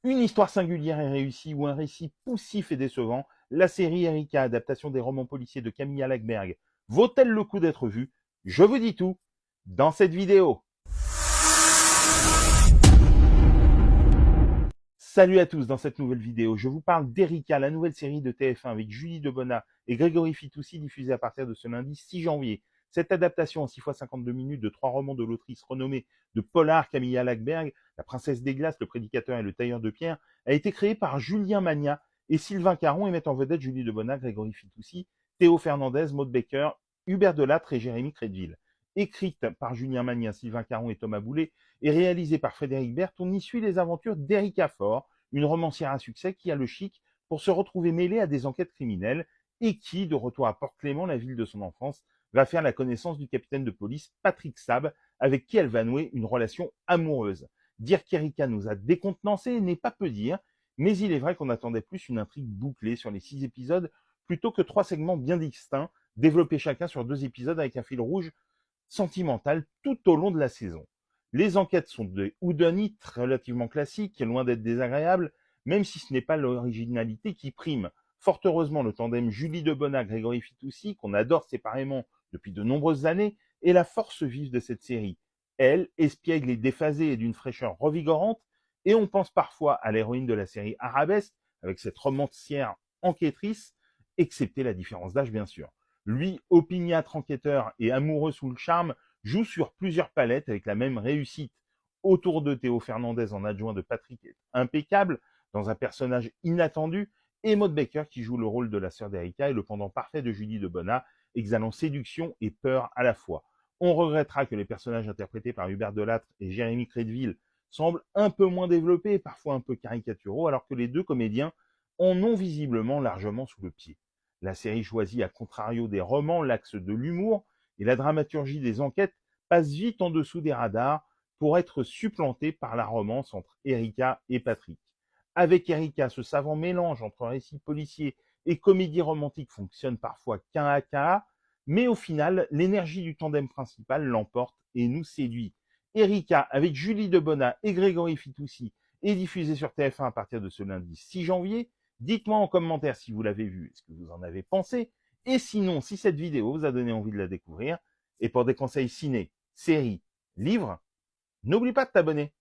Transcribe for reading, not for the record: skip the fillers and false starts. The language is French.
Une histoire singulière et réussie ou un récit poussif et décevant, la série Erika, adaptation des romans policiers de Camilla Lackberg, vaut-elle le coup d'être vue? Je vous dis tout dans cette vidéo. Salut à tous, dans cette nouvelle vidéo, je vous parle d'Erika, la nouvelle série de TF1 avec Julie Debona et Grégory Fitoussi, diffusée à partir de ce lundi 6 janvier. Cette adaptation en 6 fois 52 minutes de 3 romans de l'autrice renommée de polar Camilla Lackberg, La princesse des glaces, Le prédicateur et Le tailleur de pierre, a été créée par Julien Magnat et Sylvain Caron et met en vedette Julie Debona, Grégory Fitoussi, Théo Fernandez, Maud Baker, Hubert Delattre et Jérémy Crédville. Écrite par Julien Magnat, Sylvain Caron et Thomas Boulet, et réalisé par Frédéric Berth, on y suit les aventures d'Erika Faure, une romancière à succès qui a le chic pour se retrouver mêlée à des enquêtes criminelles et qui, de retour à Port-Clément, la ville de son enfance, va faire la connaissance du capitaine de police Patrick Sab, avec qui elle va nouer une relation amoureuse. Dire qu'Erika nous a décontenancés n'est pas peu dire, mais il est vrai qu'on attendait plus une intrigue bouclée sur les 6 épisodes plutôt que 3 segments bien distincts, développés chacun sur 2 épisodes avec un fil rouge sentimental tout au long de la saison. Les enquêtes sont des whodunits relativement classiques, loin d'être désagréables, même si ce n'est pas l'originalité qui prime. Fort heureusement, le tandem Julie Debona, Grégory Fitoussi, qu'on adore séparément depuis de nombreuses années, est la force vive de cette série. Elle, espiègle et déphasée et d'une fraîcheur revigorante, et on pense parfois à l'héroïne de la série Arabesque, avec cette romancière enquêtrice, excepté la différence d'âge bien sûr. Lui, opiniâtre enquêteur et amoureux sous le charme, joue sur plusieurs palettes avec la même réussite. Autour de Théo Fernandez en adjoint de Patrick est impeccable, dans un personnage inattendu, et Maud Baker qui joue le rôle de la sœur d'Erika et le pendant parfait de Julie Debona, exhalant séduction et peur à la fois. On regrettera que les personnages interprétés par Hubert Delattre et Jérémy Crédville semblent un peu moins développés et parfois un peu caricaturaux, alors que les deux comédiens en ont visiblement largement sous le pied. La série choisit, à contrario des romans, l'axe de l'humour, et la dramaturgie des enquêtes passe vite en dessous des radars pour être supplantée par la romance entre Erika et Patrick. Avec Erika, ce savant mélange entre récit policier et comédie romantique fonctionne parfois qu'un à qu'un, mais au final, l'énergie du tandem principal l'emporte et nous séduit. Erika, avec Julie Debona et Grégory Fitoussi, est diffusée sur TF1 à partir de ce lundi 6 janvier. Dites-moi en commentaire si vous l'avez vue et ce que vous en avez pensé. Et sinon, si cette vidéo vous a donné envie de la découvrir, et pour des conseils ciné, séries, livres, n'oublie pas de t'abonner.